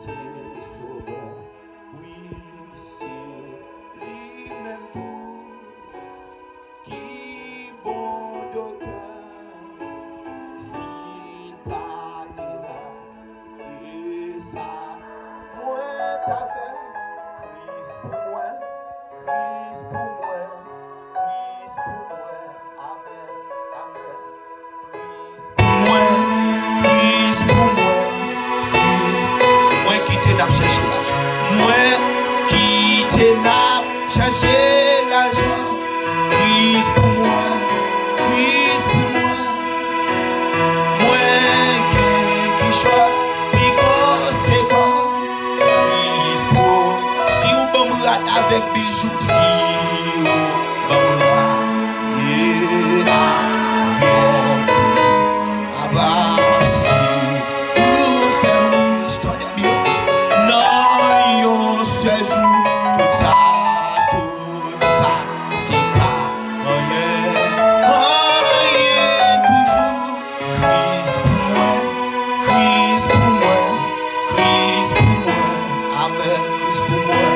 c'est sauveur. Oui, c'est lui-même tout qui bon docteur. S'il partait là, et ça, moi t'as fait, Christ pour moi, Christ pour moi, Christ pour moi, Amen, Amen. Christ pour moi, Christ pour moi, moi qui t'ai n'a cherché l'argent, moi qui t'ai n'a cherché l'argent, Christ pour moi, Christ pour moi. Moi qui choix, puis conséquent, Christ pour. Si vous bambourat avec bijoux, si vous bambourat, et avion, ah si vous faites riche, t'en bien. Non, yon seul jour, tout ça, c'est pas rien, rien toujours. Christ pour moi, Christ pour moi, Christ pour moi, Amen, Christ pour moi,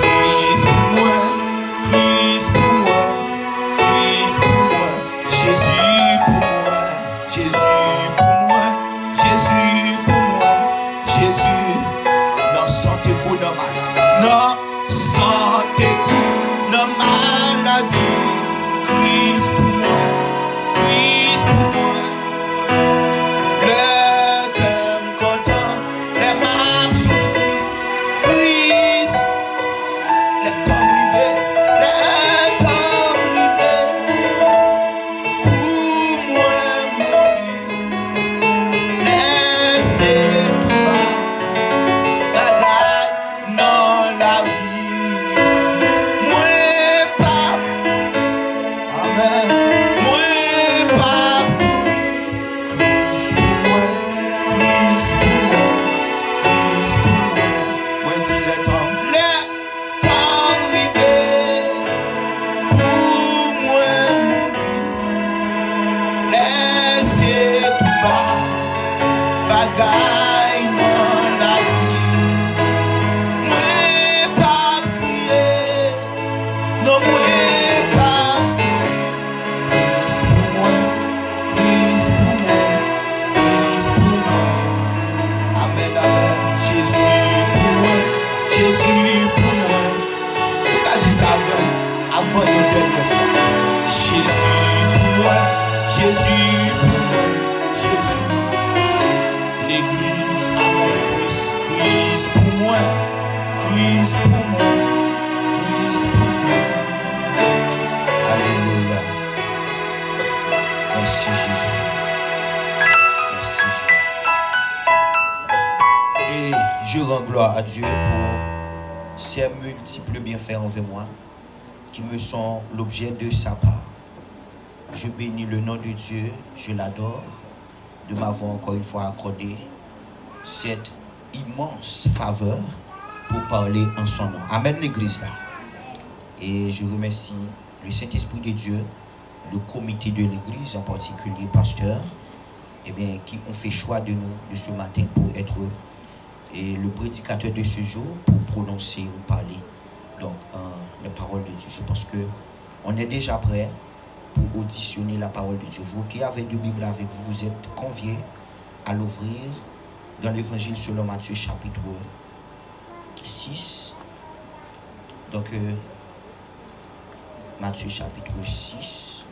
Christ pour moi, Christ pour moi, Christ pour moi, Jésus pour moi, Jésus pour moi, Jésus pour moi, Jésus, non santé pour nos maladies, non santé pour nos maladies, Christ pour moi, Christ pour moi. Le cœur content, les mains souffrent, Christ, le temps privé, pour moi mourir, laissez tout bas, bagaille dans la vie, moi pas, Amen, moi pas courir, Christ pour moi, Christ pour moi, Christ pour moi. Moi dis le temps privé, pour moi mourir, laissez tout bas, bagaille dans la vie, moi pas crier, non moi pas Christ pour moi, Christ pour moi, Christ pour moi, Amen, Amen, Jésus pour moi, Jésus pour moi. Pourquoi dis ça avant une dernière fois? Jésus pour moi, Jésus pour moi, Jésus. L'église, Amen, Christ, Christ pour moi, Christ pour moi, Christ pour moi. Alléluia. Merci Jésus. Merci Jésus. Et je rends gloire à Dieu pour ses multiples bienfaits envers moi qui me sont l'objet de sa part. Je bénis le nom de Dieu, je l'adore de m'avoir encore une fois accordé cette immense faveur pour parler en son nom. Amen l'église là. Et je remercie le Saint-Esprit de Dieu, le comité de l'église, en particulier pasteur, qui ont fait choix de nous de ce matin pour être le prédicateur de ce jour, pour prononcer ou parler donc la parole de Dieu. Je pense que on est déjà prêt pour auditionner la parole de Dieu. Vous qui avez deux Bibles avec vous, vous êtes conviés à l'ouvrir dans l'évangile selon Matthieu chapitre 6. Donc Matthieu chapitre 6.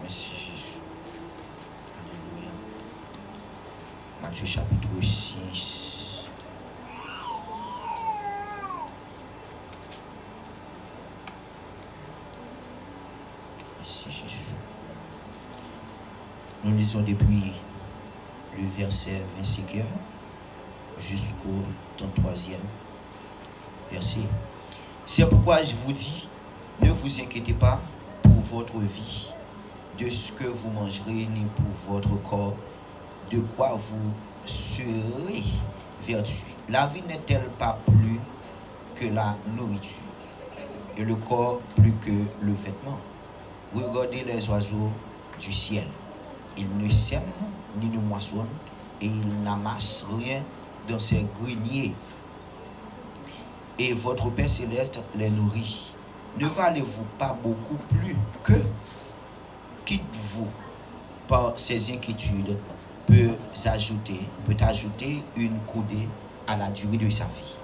Merci Jésus. Alléluia. Matthieu chapitre 6. Merci Jésus. Nous lisons depuis le verset 25e jusqu'au 33e verset. C'est pourquoi je vous dis, ne vous inquiétez pas pour votre vie, de ce que vous mangerez, ni pour votre corps, de quoi vous serez vêtus. La vie n'est-elle pas plus que la nourriture, et le corps plus que le vêtement? Regardez les oiseaux du ciel. Il ne sème ni ne moissonne et il n'amasse rien dans ses greniers. Et votre Père céleste les nourrit. Ne valez-vous pas beaucoup plus que quitte-vous par ces inquiétudes peut ajouter une coudée à la durée de sa vie.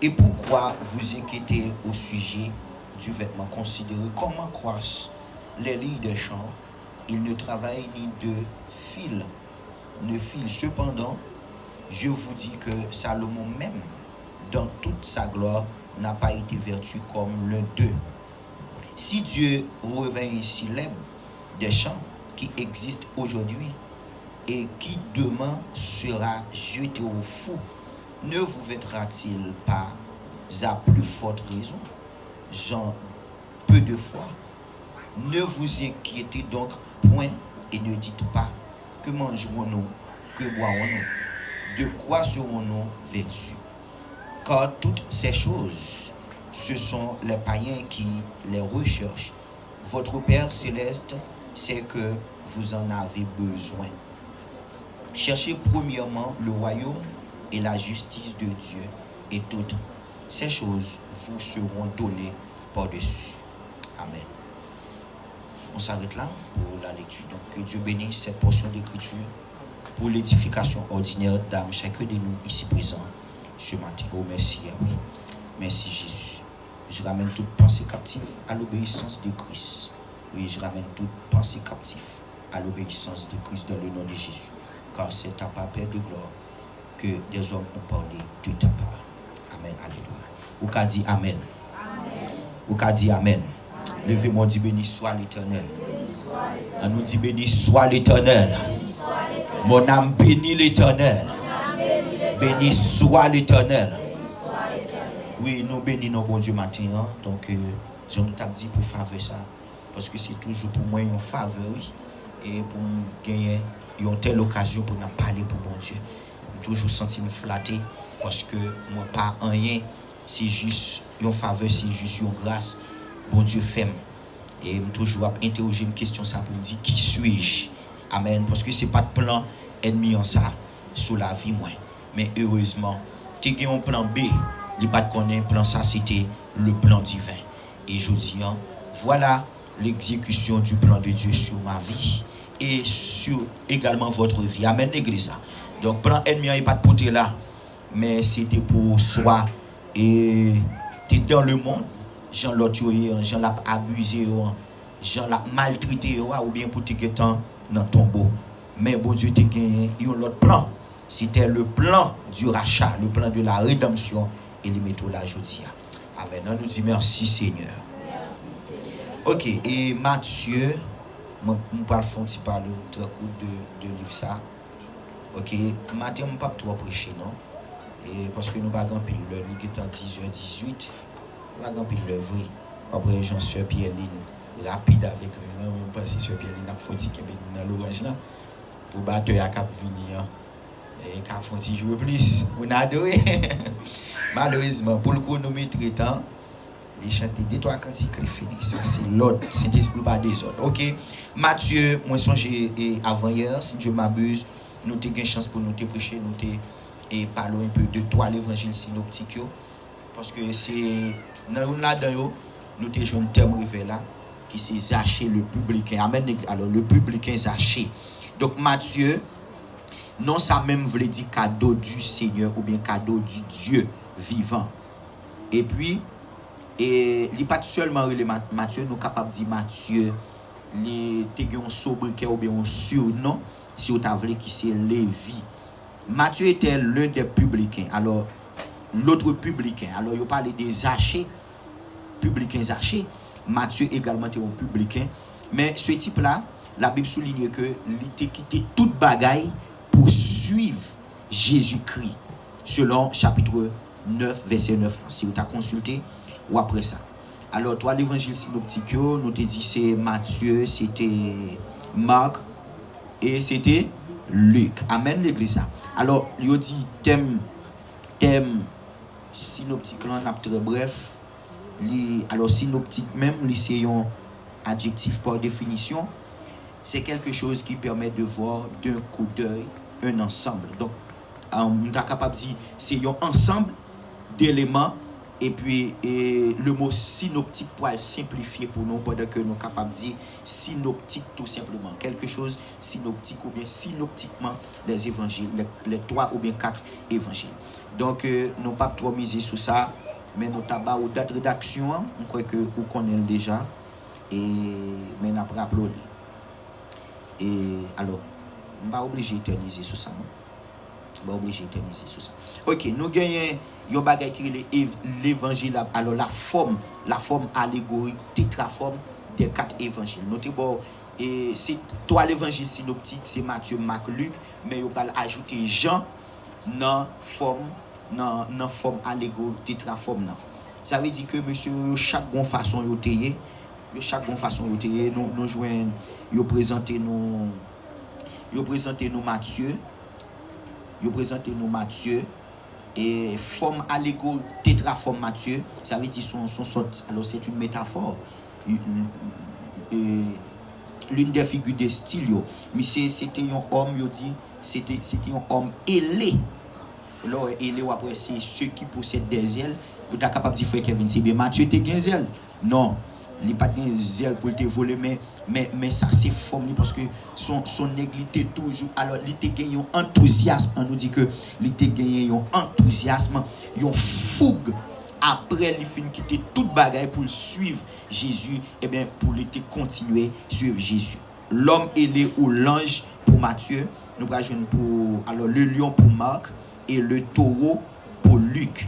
Et pourquoi vous inquiétez au sujet du vêtement? Considérez comment croissent les lits des champs. Ils ne travaillent ni ne filent. Cependant, je vous dis que Salomon même, dans toute sa gloire, n'a pas été vêtu comme l'un d'eux. Si Dieu revint ainsi l'herbe des champs qui existent aujourd'hui et qui demain sera jeté au fou, ne vous vêtera-t-il pas à plus forte raison, Jean, peu de foi? Ne vous inquiétez donc point et ne dites pas que mangerons-nous, que boirons-nous, de quoi serons-nous vêtus? Car toutes ces choses, ce sont les païens qui les recherchent. Votre Père céleste sait que vous en avez besoin. Cherchez premièrement le royaume et la justice de Dieu, et toutes ces choses vous seront données par-dessus. Amen. On s'arrête là pour la lecture. Donc, que Dieu bénisse cette portion d'écriture pour l'édification ordinaire d'âme chacun de nous ici présents ce matin. Oh, merci, oui. Merci, Jésus. Je ramène toute pensée captive à l'obéissance de Christ. Oui, je ramène toute pensée captive à l'obéissance de Christ dans le nom de Jésus. Car c'est ta part, Père de gloire, que des hommes ont parlé de ta part. Amen. Alléluia. Ou qu'a dit Amen. Ou qu'a dit Amen. Levez-moi, dit béni soit l'Éternel. On nous dit béni soit l'Éternel. Mon âme bénit l'Éternel. Béni soit l'Éternel. Oui, nous bénissons bon Dieu matin. Hein? Donc, je nous t'ai dit pour faveur ça. Parce que c'est toujours pour moi une faveur, oui. Et pour gagner une telle occasion pour nous parler pour bon Dieu. Je toujours senti me flatter. Parce que moi, pas rien. C'est juste une faveur, c'est juste une grâce. Bon Dieu fait. Et je toujours interroger une question ça pour me dire qui suis-je? Amen. Parce que c'est pas de plan ennemi en ça sur la vie, moi. Mais heureusement, tu as un plan B. Il pas de connaître plan ça, c'était le plan divin. Et je dis, hein, voilà l'exécution du plan de Dieu sur ma vie et sur également votre vie. Amen, l'église. Donc, plan ennemi n'est pas de porter là, mais c'était pour soi. Et tu es dans le monde, gens l'ont tué, gens l'ont abusé, gens l'ont maltraité, ou bien pour te gagner dans le tombeau. Mais bon Dieu t'a gagné, il y a l'autre plan. C'était le plan du rachat, le plan de la rédemption. Et les métaux là, je dis. Amen. On nous dit merci Seigneur. Ok, et Matthieu, je vais faire un petit parler de livre ça. Ok, Matthieu, je ne vais pas trop prêcher, non? Et parce que nous ne avons pas pile l'heure, nous sommes en 10h18. Nous n'avons pas pile l'heure, oui. Après, Jean-Sœur Pierre-Line, rapide avec lui. Non, je pense que Sœur Pierre-Line a fait qu'il y a dans l'orange là. Pour battre à Cap venir. Et Cap font si jouer plus. On a adoré. Malheureusement, pour le chronomètre temps, les chanter des trois cantiques les finis. Ça, c'est l'ordre. Saint-Esprit pas des ordres. Ok. Matthieu, moi, songe avant hier, si Dieu m'abuse, nous avons une chance pour nous te prêcher, nous te et parler un peu de toi l'évangile synoptique. Parce que c'est là-dedans, nous avons joué un terme révélé là, qui c'est Zaché le publicain. Amen. Alors, le publicain Zaché. Donc, Matthieu, non, ça même voulait dire cadeau du Seigneur ou bien cadeau du Dieu vivant. Et puis, il n'est pas seulement Matthieu, nous sommes capables de dire Matthieu, il y a un sobriquet ou bien un surnom, si vous avez qui c'est Lévi. Matthieu était l'un des publicains. Alors, l'autre publicain, alors il parlait des Zachée, publicains Zachée. Matthieu également était un publicain. Mais ce type-là, la Bible souligne que il a quitté toute bagaille pour suivre Jésus-Christ, selon chapitre 9, verset 9. Si vous avez consulté, ou après ça. Alors, toi, l'évangile synoptique, nous te dit c'est Matthieu, c'était Marc et c'était Luc. Amen, l'église. Alors, il dit thème synoptique, là, on a très bref. Alors, synoptique même, c'est un adjectif par définition. c'est quelque chose qui permet de voir d'un coup d'œil un ensemble. Donc, on est capable de dire c'est un ensemble d'éléments. Et puis, le mot synoptique pour le simplifier pour nous, pendant que nous sommes capables de dire synoptique tout simplement. Quelque chose synoptique ou bien synoptiquement les évangiles, les 3 ou bien 4 évangiles. Donc, nous n'avons pas trop misé sur ça, mais nous avons une date de rédaction, on croit que vous connaissez déjà, et mais nous avons rappelé. Et alors, on ne va pas obligé d'éterniser sur ça, non? Pas obligé d'éterniser sur ça. Ok, nous gagnons un bagage qui est l'évangile. Alors la forme allégorique, tétraforme des 4 évangiles. Notez bon, et c'est 3 l'évangile synoptique, c'est Matthieu, Marc, Luc, mais on va ajouter Jean dans forme allégorique, tétraforme. Ça veut dire que monsieur chaque bonne façon yo teye, nous joindre yo présenter nous Matthieu et forme allégorique tétraforme Matthieu, ça veut dire son sorte. Alors c'est une métaphore, l'une des figures de style mais c'était un homme, yo dit c'était un homme ailé. Alors ailé après c'est ceux qui possèdent des ailes. Vous êtes capable de dire frère Kevin, c'est bien Matthieu te gen zèle. Non, il n'est pas de zèle pour te voler, mais ça c'est forme parce que son négligé toujours. Alors il te gagné un enthousiasme. On nous dit que il te gagné un enthousiasme, une fougue après il fin quitter toute bagaille pour suivre Jésus, et bien pour le continuer suivre Jésus. L'homme ailé ou l'ange pour Matthieu, nous allons jouer pour alors le lion pour Marc et le taureau pour Luc.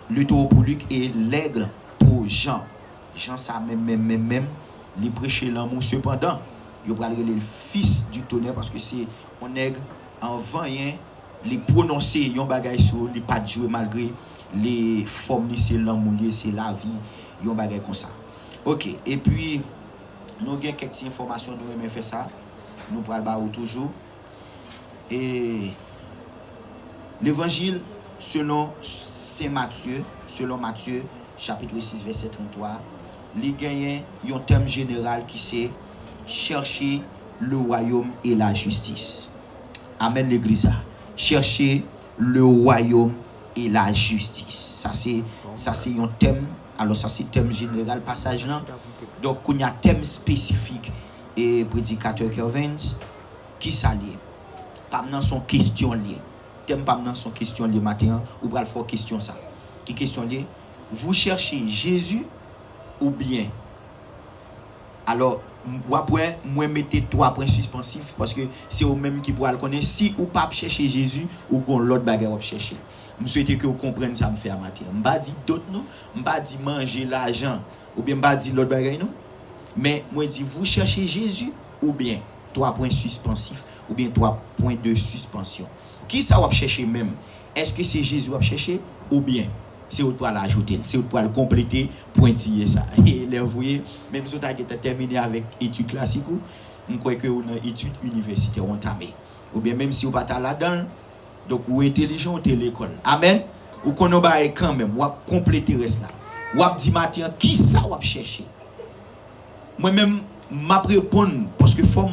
Le taureau pour Luc et l'aigle pour Jean. Jean, ça même, il prêchait l'amour. Cependant, il va le fils du tonnerre parce que c'est un aigle en vain, il prononcer un bagage sur, il pas jouer malgré les formes, c'est l'amour, c'est la vie, il y a un bagage comme ça. Ok, et puis, nous avons quelques informations, nous aimons faire ça. Nous parlons toujours. Et l'évangile, selon Matthieu, chapitre 6, verset 33, il gagne un thème général qui c'est chercher le royaume et la justice. Amen l'église. Chercher le royaume et la justice. Ça c'est un thème. Alors ça c'est thème général passage là. Donc il y a un thème spécifique et prédicateur Kevin qui s'allie. Pas dans son question liée. Thème pas dans son question liée matin ou bral faire question ça. Qui question liée? Vous cherchez Jésus ou bien? Alors après moi mettez 3 points suspensifs parce que c'est au même qui pourra le connaître. Si ou pas chercher Jésus ou gon l'autre bagarre à chercher. Je souhaite que vous compreniez ça me fait à matin. Je ne pas dire d'autres non, je ne pas dire manger l'argent ou bien je ne pas dire l'autre bagarre non. Mais moi dis vous cherchez Jésus ou bien 3 points suspensifs ou bien 3 points de suspension. Qui ça va chercher même? Est-ce que c'est Jésus va chercher ou bien c'est autre pour l'ajouter, c'est autre pour le compléter, pointiller ça. Et là vous voyez, même si vous avez terminé avec études classiques, on croit que vous avez études universitaires entamées. Ou bien même si vous pas là-dedans, donc vous êtes intelligent, vous êtes à l'école. Amen. Ou qu'on a quand même, vous compléter reste là. Vous dit matin qui ça va chercher. Moi-même m'a répondre parce que faut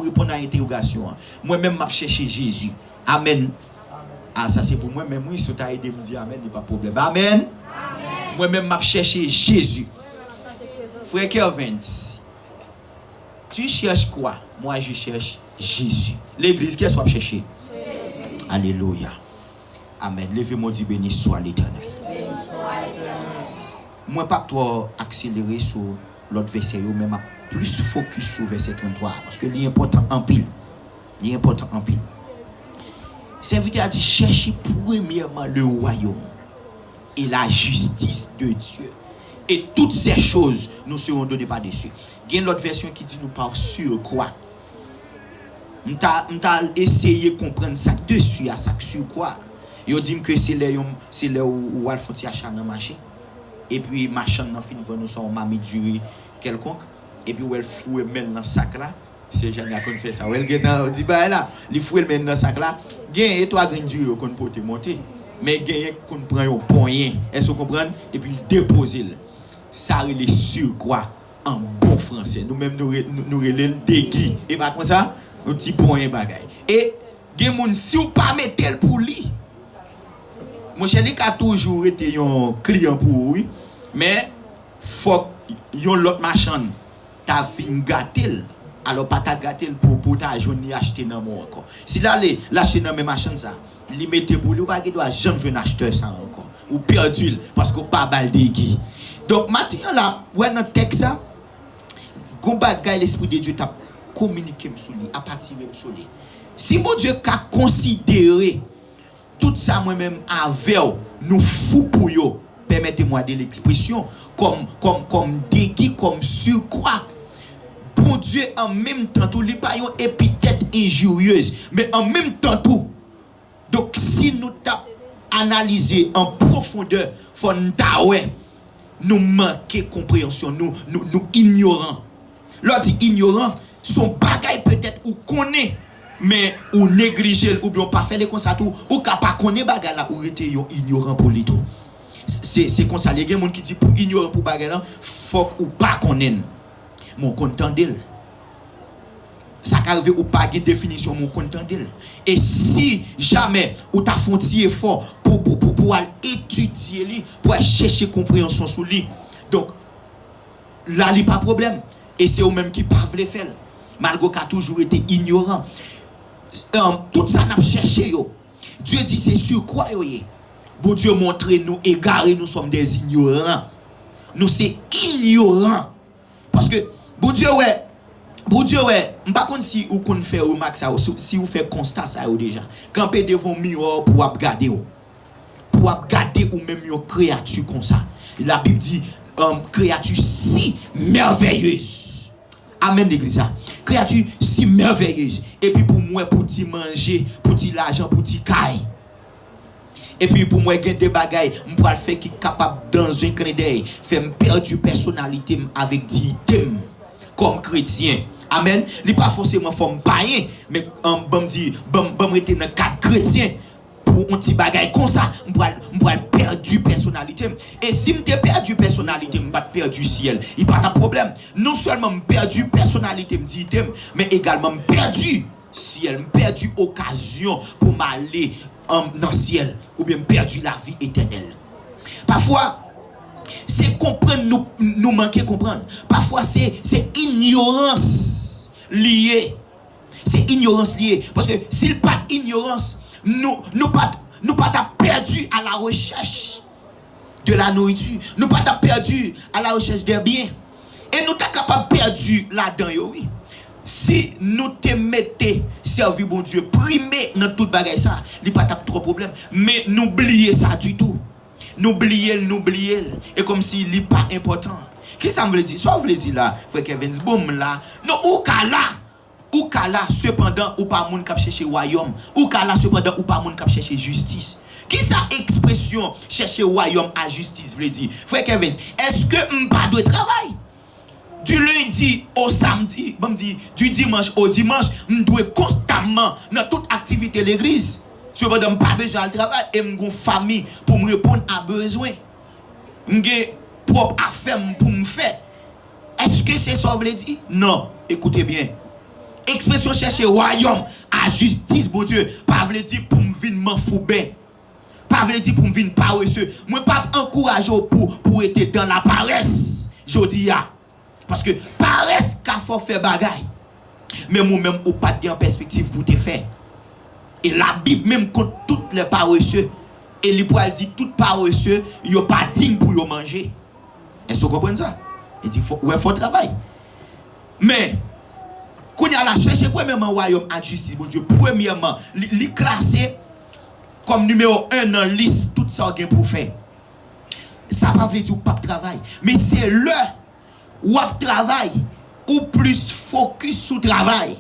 répondre à l'interrogation. Moi-même m'a chercher Jésus. Amen. Ah, ça c'est pour moi-même, oui, si tu as aidé me dire Amen, il n'y a pas de problème. Amen. Moi-même, je chercher Jésus. Frère Kevin, tu cherches quoi? Moi, je cherche Jésus. L'église, qu'est-ce qu'on va chercher? Jésus. Alléluia. Amen. Levez-moi, dit béni soit l'Éternel. Moi, pas toi accélérer sur l'autre verset, mais plus focus sur verset 33. Parce que c'est important en pile. Il est important en pile. Serviteur a dit chercher premièrement le royaume et la justice de Dieu. Et toutes ces choses nous seront données par-dessus. Il y a une autre version qui dit nous par sur quoi. On t'a essayé de comprendre ça dessus à ça sur quoi. Ils disent que c'est là où il faut acheter dans le marché. Et puis machin dans fin nous son mamie durée quelconque. Et puis où elle fouille même dans le sac là. C'est Jean qui fait ça. Elle dit bah là, il fouille même dans le sac là. Gain et toi grain dur qu'on peut te monter. Mais gain qu'on prend au poignet. Est-ce que vous comprenez? Et puis déposer. Ça il est sur quoi? en bon français. Nous-mêmes, nous relèvons des guides. Et pas comme ça, un petit point bagaille. Et, si vous ne pas mettre pour lui, mon cher, il a toujours été un client pour lui, mais faut que l'autre machin t'a fait gâter. Alors pas t'a gâter pour ta journée acheter dans moi encore. Si là l'acheter dans mes machines ça, li mettez pour lui ou pas qu'il doit jamais jouer un acheteur ça encore. Ou perdu parce que pas baldégui. Donc maintenant là, ouais notre texte ça, gon bagay l'esprit de Dieu t'a communiqué sur lui, a partir sur lui. Si mon Dieu qu'a considéré tout ça moi-même avec nous fou pour yo, permettez-moi de l'expression comme déguis, comme surcroît. Pour Dieu en même temps tout li pas yon épithète injurieuse, mais en même temps tout. Donc si nous t'a analysé en profondeur, faut nous manquer compréhension, nous ignorants. Lorsque ignorant, son bagay peut-être ou connaît, mais ou négliger ou bien pas faire les constats ou pas connaître bagay là ou était ignorant pour lui tout. C'est comme ça les gens qui dit pour ignorer pour bagay là, faut ou pas connaître. Mon content d'elle. Ça arrive ou pas de définition mon content d'elle. Et si jamais ou t'as fait un petit effort pour étudier lui, pour chercher compréhension sur lui. Donc là il pas problème et c'est eux même qui pas veulent faire. Malgré qu'a toujours été ignorant. Tout ça n'a cherché yo. Dieu dit c'est sur quoi yo yé. Bon Dieu montre nous égarés, nous sommes des ignorants. Nous c'est ignorants. Parce que bon Dieu ouais, m'pas contre si ou qu'on fait remarque ça, si vous fait constat ça déjà. Camper devant miroir pour regarder ou même une créature comme ça. La Bible dit créature si merveilleuse. Amen l'église. Créature si merveilleuse. Et puis pour moi pour t'y manger, pour t'y l'argent, pour t'y caille. Et puis pour moi des bagailles, je peux le faire qui est capable dans un clin d'œil, faire perdre personnalité avec dignité comme chrétien. Amen. Il n'est pas forcément forme païen, mais bon dit bon rester dans cadre chrétien pour un petit bagaille comme ça, je peux perdre personnalité. Et si je perdu personnalité, je vais perdre ciel. Il n'y a pas de problème. Non seulement je perdu personnalité, mais également perdu ciel, perdu occasion pour m'aller dans le ciel ou bien perdu la vie éternelle. Parfois c'est comprendre nous manquer comprendre. Parfois c'est ignorance liée. C'est ignorance liée parce que s'il pas ignorance nous pas perdu à la recherche de la nourriture, nous pas perdu à la recherche des biens et nous t'as capable perdu là-dedans oui. Si nous te mettons servir bon Dieu primé dans toute bagaille ça, il n'y a pas trop de problème. Mais n'oubliez ça du tout. N'oubliez. Et comme si il n'est pas important. Qu'est-ce que ça veut dire? Soit vous voulez dire là, frère Kevin, boum là. Non, ou là, cependant, ou pas moun k'ap chercher royaume. Ou là, cependant, ou pas moun k'ap chercher justice. Qui ça expression chercher royaume à justice veut dire? Frère Kevin, est-ce que m'pas de travail? Du lundi au samedi, du dimanche au dimanche, je dois constamment dans toute activité de l'église. Cependant, je n'ai pas besoin de travail et j'ai une famille pour me répondre à besoin. J'ai propre affaire pour me faire. Est-ce que c'est ça que vous voulez dire? Non. Écoutez bien. Expression chercher royaume à justice, bon Dieu. Pas veut dire pour me venir m'en foutre bien. Pas veut dire pour me venir paresseux. Moi, pas encourager pour être dans la paresse. Je dis ya. Parce que paresse qu'a faut faire bagaille. Mais moi-même, ou pas de perspective pour te faire. Et la Bible même contre toutes les paresseux. Et les poils dit toutes paresseux, ils sont pas dignes pour y manger. Est-ce que vous comprenez ça? Il dit ouais, faut travail. Mais quand il y a la cherche premièrement royaume à justice, mon Dieu, premièrement, les classer comme numéro 1 dans la liste tout ça pour faire. Ça pas veut dire pas de travail, mais c'est le ou travail ou plus focus sur travail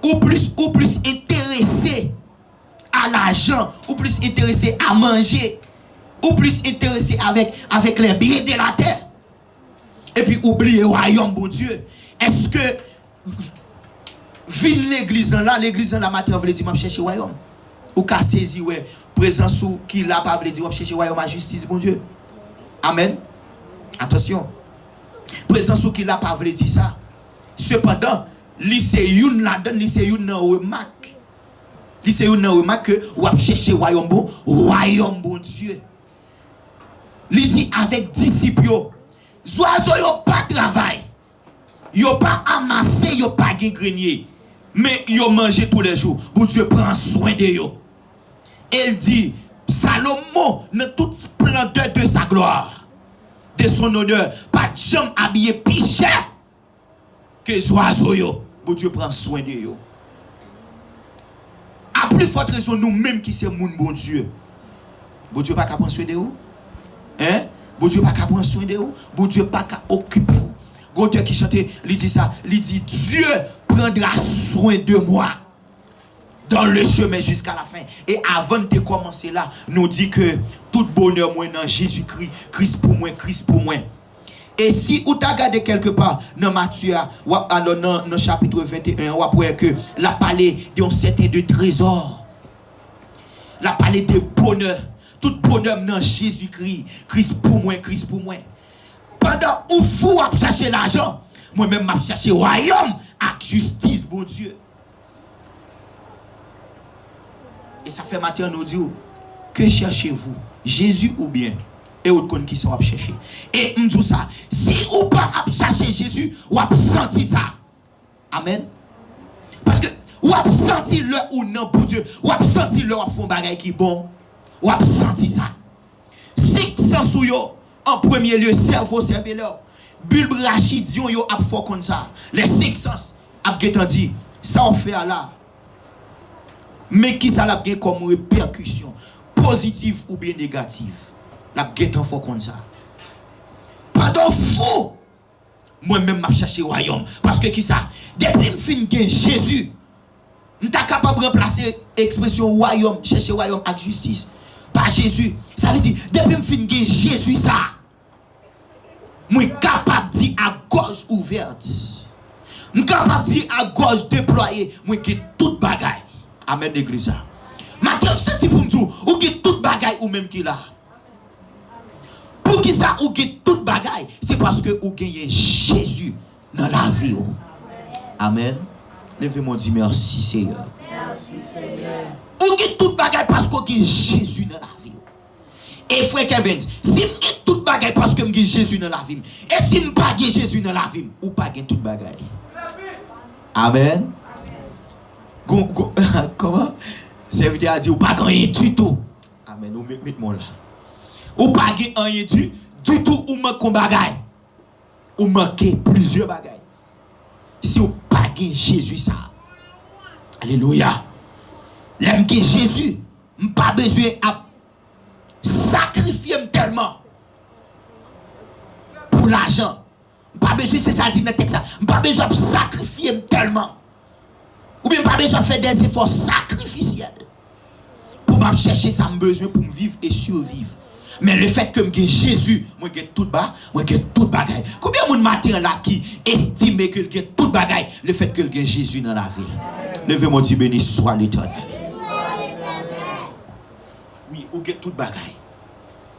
ou plus intéressé à l'argent ou plus intéressé à manger ou plus intéressé avec les biens de la terre et puis oublier le royaume bon Dieu. Est-ce que vine l'église dans la matin veut dire m'a chercher royaume ou qu'a saisi ouais présence ou qui là pas veut dire m'a chercher royaume à justice bon Dieu. Amen. Attention. Présence ou qui l'a pas voulu dire ça. Cependant, lycée une là-dedans, lycée une nan remarque. Lycée une nan remarque que ou a chercher royaume bon Dieu. Il dit avec disciples, oiseaux yo pas travail. Yo pas amassé, yo pas gen grenier. Mais yo mangé tous les jours. Bon Dieu prend soin de yo. Elle dit Salomon dans toute splendeur de sa gloire, de son honneur, pas de jambe habillé plus cher que les oiseaux yo. Bon Dieu prend soin de yo. A plus forte raison nous-mêmes qui sommes moun bon Dieu. Bon Dieu pas qu'à prendre soin de vous. Hein? Bon Dieu pas qu'à prendre soin de vous. Bon Dieu pas qu'à occuper vous. Gaudieu qui chantait, il dit ça, il dit Dieu prendra soin de moi dans le chemin jusqu'à la fin. Et avant de commencer là, nous dit que tout bonheur moi dans Jésus-Christ, Christ pour moi, Christ pour moi. Et si vous t'as regardé quelque part dans Matthieu, alors dans chapitre 21, on voit que la parlé d'un certain de trésor. La parlé de bonheur. Tout bonheur dans Jésus-Christ. Christ pour moi, Christ pour moi. Pendant où vous à chercher l'argent, moi-même m'a cherché royaume avec justice, bon Dieu. Et ça fait matin nous dire que cherchez-vous, Jésus ou bien et autres qui sont à chercher. Et on dit ça, si ou pas à chercher Jésus, ou à sentir ça. Amen. Parce que ou à sentir le ou non pour Dieu, ou à sentir le ou font bagaille qui bon, ou à sentir ça. Si sans sou yo en premier lieu, cerveau, cerveau-leur. Bulbe rachidion, yo ap fort comme ça. Les 5 sens, ap getan dit, ça on fait là. Mais qui ça l'a gen comme répercussion, positive ou bien négative. La getan fort comme ça. Pardon fou. Moi-même m'a cherché royaume. Parce que qui ça? Depuis m'fin gen Jésus, m'ta capable de remplacer l'expression royaume, chercher royaume avec justice. Par Jésus. Ça veut dire, depuis m'fin gen Jésus ça. Moi capable de dire à gauche ouverte. Moi capable de dire à gauche déployée. Moi qui toute bagaille. Amen l'église. Maintenant c'est pour me dire ou qui toute bagaille ou même qui là. Pour qui ça ou qui toute bagaille, c'est parce que ou gagne Jésus dans la vie. Amen. Levez-moi dit merci Seigneur. Merci Seigneur. Ou qui toute bagaille parce que gagne Jésus dans la vie. Et frère Kevin, si je toute bagaille parce que je Jésus dans la vie, et si je pas Jésus dans la vie, ou pas toute bagaille. Amen. Comment? Serviteur a dit, ou pas rien du tout. Amen. Ou mettez-moi là. Ou pas rien du tout, ou manque bagaille. Ou manque plusieurs bagailles. Si ou pas Jésus ça. Alléluia. L'aime que Jésus, pas besoin à sacrifier tellement pour l'argent. Pas besoin, c'est ça dit dans le texte. Pas besoin de sacrifier tellement. Ou bien pas besoin de faire des efforts sacrificiels. Pour me chercher ça, besoin pour me vivre et survivre. Mais le fait que je Jésus, moi j'ai tout bas, moi j'ai tout bagaille. Combien de matin là qui estime que j'ai tout bagaille, le fait que j'ai Jésus dans la ville. Levez-moi dit béni soit l'Éternel. Oui, ou get tout bagaille.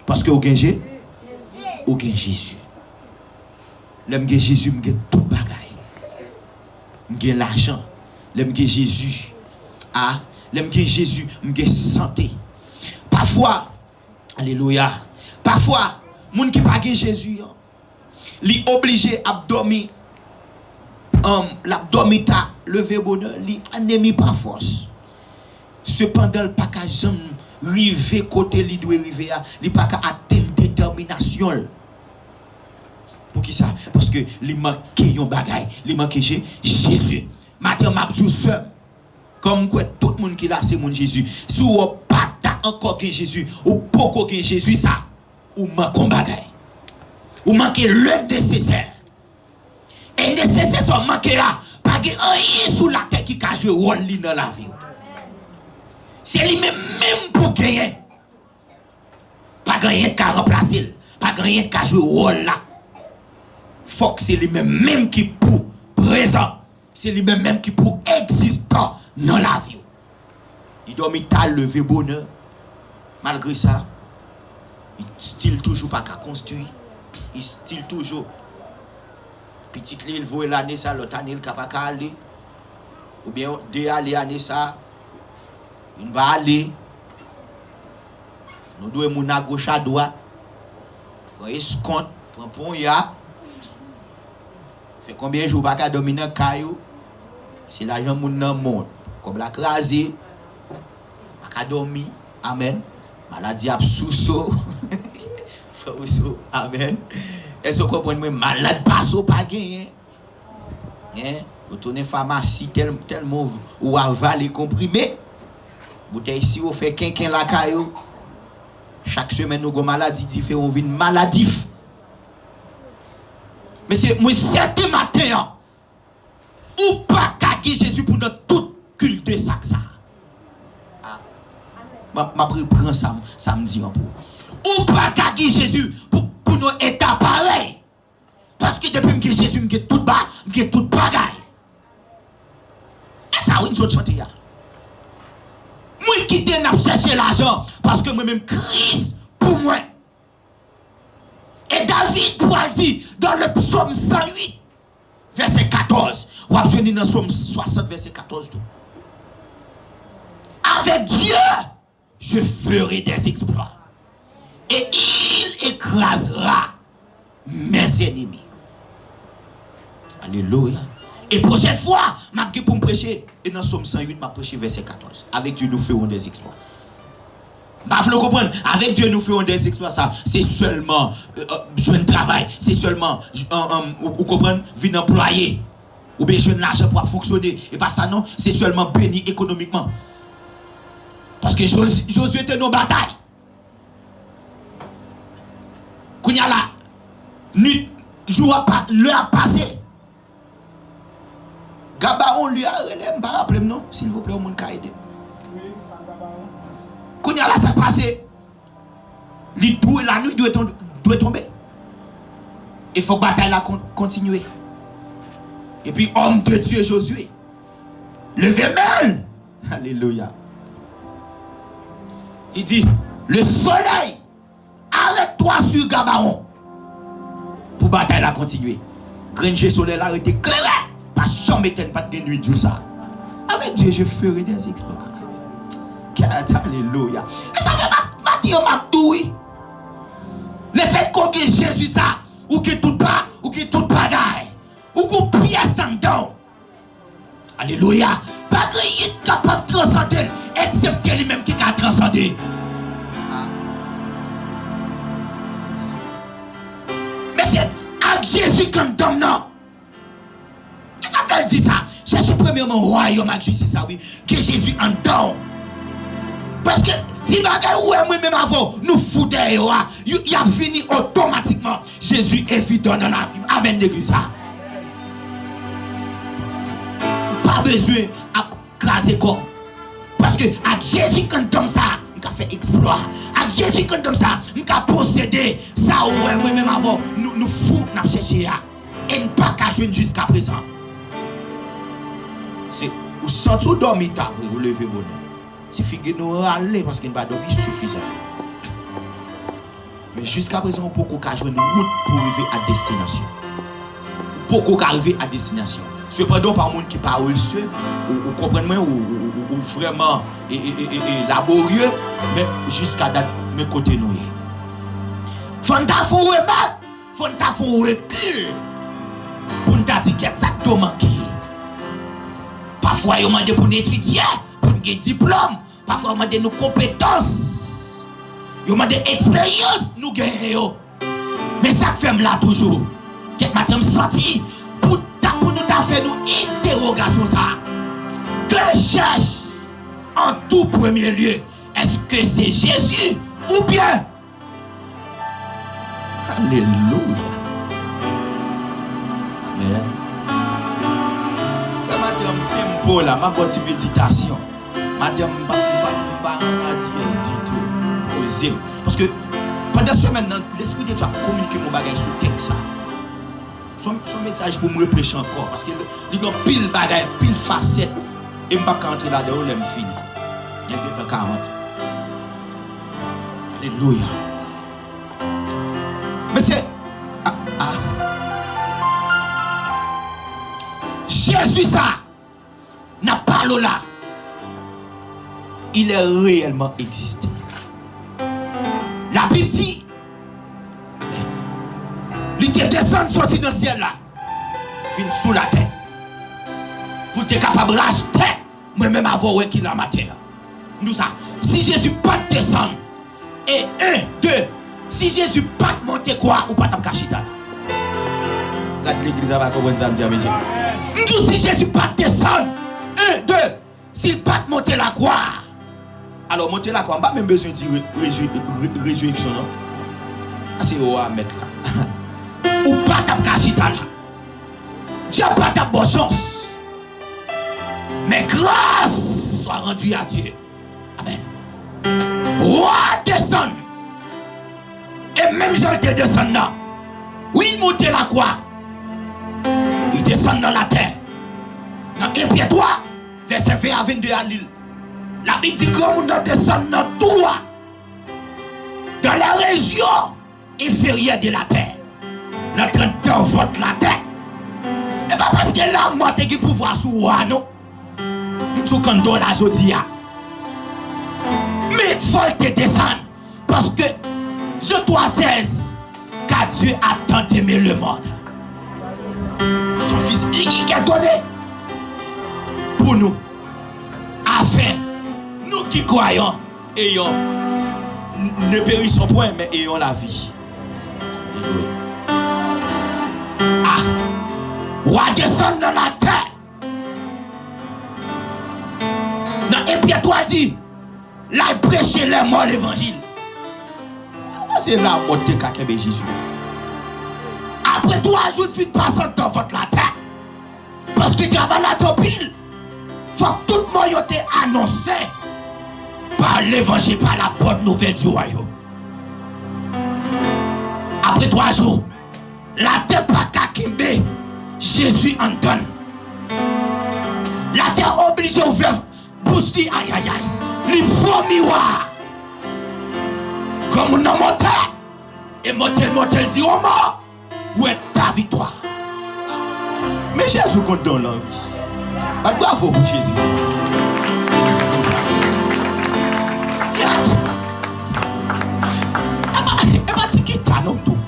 Parce que ou gen Jésus. L'aime gen Jésus, m'gen tout bagaille. M'gen l'argent. L'aime gen Jésus. Ah, l'aime gen Jésus, m'gen santé. Parfois, alléluia. Parfois, moun qui pas gen Jésus, li obligé à dormir. L'abdomen ta levé bonheur, li anémie par force. Cependant, le pas qu'à jamais river côté li doit river, li pas qu'à atteindre détermination. Pour qui ça? Parce que li manque yon bagay, li manque Jésus. Matin m'a dit seul. Comme quoi tout le monde qui là c'est mon Jésus. Si ou pas encore que Jésus, ou beaucoup que Jésus ça, ou manque bagay. Ou manque le nécessaire. Et nécessaire soit manqué là, pas que rien sous la tête qui a joué rôle dans la vie. C'est lui-même pour gagner. Pas gagner qu'à remplacer, pas gagner qu'à jouer rôle là. Faut que c'est lui-même qui pour présent, c'est lui-même qui pour existant dans la vie. Il doit mettre lever bonheur. Malgré ça, il style toujours pas qu'à construire. Il style toujours petit il voit l'année ça, l'autre année il capable aller. Ou bien deux aller année ça, il va aller. Nous devons mon à gauche à droite. Pour escompte, pour pont ya. Fait combien de jours pas qu'à dominer caillou? C'est l'argent moun nan monde. Comme la crasé, pas qu'à dormir. Amen. Maladie absousso. Amen. Est-ce que vous comprenez? Malade passe pas gagné. Hein? Vous tournez pharmacie tellement ou avaler comprimé. Bouteille ici vous fait quelqu'un la caillou. Chaque semaine nous avons maladie différente, on vit maladif. Mais c'est moi certain matin ou pas qu'à Jésus pour notre toute culte de ça. Ma prend ça samedi en pour. Ou pas qu'à Jésus pour nos états pareils. Parce que depuis que Jésus me tout bas, me tout bagaille. Et ça oui nous chanter là. Moi qui n'a chercher l'argent parce que moi-même Christ pour moi. Et David pour dire dans le psaume 108 verset 14, ou a besoin dans le psaume 60 verset 14 tout. Avec Dieu, je ferai des exploits. Et il écrasera mes ennemis. Alléluia. Et prochaine fois, je vais pour me prêcher. Et dans Somme 108, je vais prêcher verset 14. Avec Dieu, nous ferons des exploits. Vous comprendre? Avec Dieu, nous ferons des exploits. Ça, c'est seulement jeune travail. C'est seulement, vous comprenez, vie employé. Ou bien jeune l'argent pour fonctionner. Et pas ça, non. C'est seulement béni économiquement. Parce que Josué était dans la bataille. Quand il y a là, nuit, jour l'heure a passé. Gabaon lui a relève, pas rappeler non, s'il vous plaît, au monde qui aide. Quand il y a là, ça passé. La nuit doit tomber. Il faut que la bataille continue. Et puis, homme de Dieu Josué, levez même. Alléluia. Il dit, le soleil, arrête-toi sur Gabaon. Pour la bataille continuer. Granger soleil arrêté clair. Pas jamais pas de nuit de ça. Avec Dieu, je ferai des exploits. Alléluia. Et ça fait ma oui. Le fait qu'on ait Jésus ça, ou que tout pas, ou que tout bagaille, ou qu'on pièce en dedans. Alléluia. Pas qu'il est capable de transcender, excepté lui-même qui a transcendé. Mais c'est à Jésus comme dominant. Il faut qu'elle dise ça. Cherchez premièrement le royaume à justice, ça oui. Que Jésus en dedans. Parce que si bagay ou moi-même avant, nous foutons, il a fini automatiquement. Jésus est évident dans la vie. Amen l'église. Pas besoin de craser quoi. Parce que à Jésus quand comme ça, il a fait exploit. À Jésus quand comme ça, il a possédé ça ou moi-même avant, nous foutons, nous cherchons. Et nous pas qu'à jouer jusqu'à présent. C'est ou sans tout dormir, vous levez bonheur. Si figure nous râler parce qu'il n'a pas dormi suffisamment. Mais jusqu'à présent, on peut jouer une route pour arriver à destination. On peut arriver à destination. Cependant, par monde qui n'est pas reçu, ou comprenez ou vraiment laborieux, mais jusqu'à date, mes côtés nous. Faut nous faire remettre, faut nous faire recul. Pour nous dire exactement qui. Parfois, ils demandent pour nous étudier, pour nous diplôme. Parfois, ils demandent nos compétences. Ils demandent expérience, nous gagnons. Mais ça fait là toujours. Qu'est-ce que je senti pour nous faire nos interrogations ça. Que cherche en tout premier lieu? Est-ce que c'est Jésus ou bien? Alléluia. Amen. Pour la ma bonne méditation. Madame, pas du tout. Osez. Parce que pendant ce maintenant, l'Esprit de Dieu a communiqué mon bagage sur le texte. Son message pour me prêcher encore. Parce qu'il y a pile bagage, pile facette. Et je ne peux pas entrer là-dedans, je vais finir. Il y a bien 40. Alléluia. Mais c'est. Jésus ça, n'a pas là. Il est réellement existé. La Bible dit, il était descendu sorti dans le ciel là, fin sous la terre. Pour être capable de racheter, moi-même avant qu'il a ma terre. Nous ça, si Jésus pas descendre, et 1, 2, si Jésus pas monter quoi, ou pas de cacher là. Regarde l'église, ça va comprendre ça, monsieur. Nous si Jésus pas descendre, 1, 2, s'il pas monter la croix. Alors monter la croix, pas même besoin de résurrection, non? C'est où à mettre là. Ou pas de cacher là. Dieu pas de bonne chance. Mais grâce soit rendue à Dieu. Amen. Roi descend. Et même Jean te descend là. Oui, il monte la croix. Il descend dans la terre. Dans 1 Pierre 3, verset 20 à 22 à l'île. La Bible dit qu'on descend dans tout. Dans la région inférieure de la terre. Notre temps vote la terre. Et pas parce que la mort qui pouvoir sur moi, non. Tout quand on la jodi. Mais il faut te descendre. Parce que je dois 16. Car Dieu a tant aimé le monde. Son fils unique est donné pour nous. Afin, nous qui croyons, ayons, ne périssons point, mais ayons la vie. Ah, roi descend dans la terre. Dans 1 Pierre 3 dit, là il prêchait les morts l'évangile. C'est là où tu as Jésus. Après 3 jours, il finit pas dans votre la terre. Parce que tu as la pile. Faut que tout le monde ait annoncé par l'évangile, par la bonne nouvelle du royaume. Après 3 jours, la terre pas kakimbe, Jésus en donne. La terre obligée ouvert bouche dit aïe aïe aïe. Il faut miroir. Comme on a monté, et monté dit au mort, où est ta victoire? Mais Jésus compte dans la vie. Bravo pour Jésus. Et pas dit qu'il t'a non tout.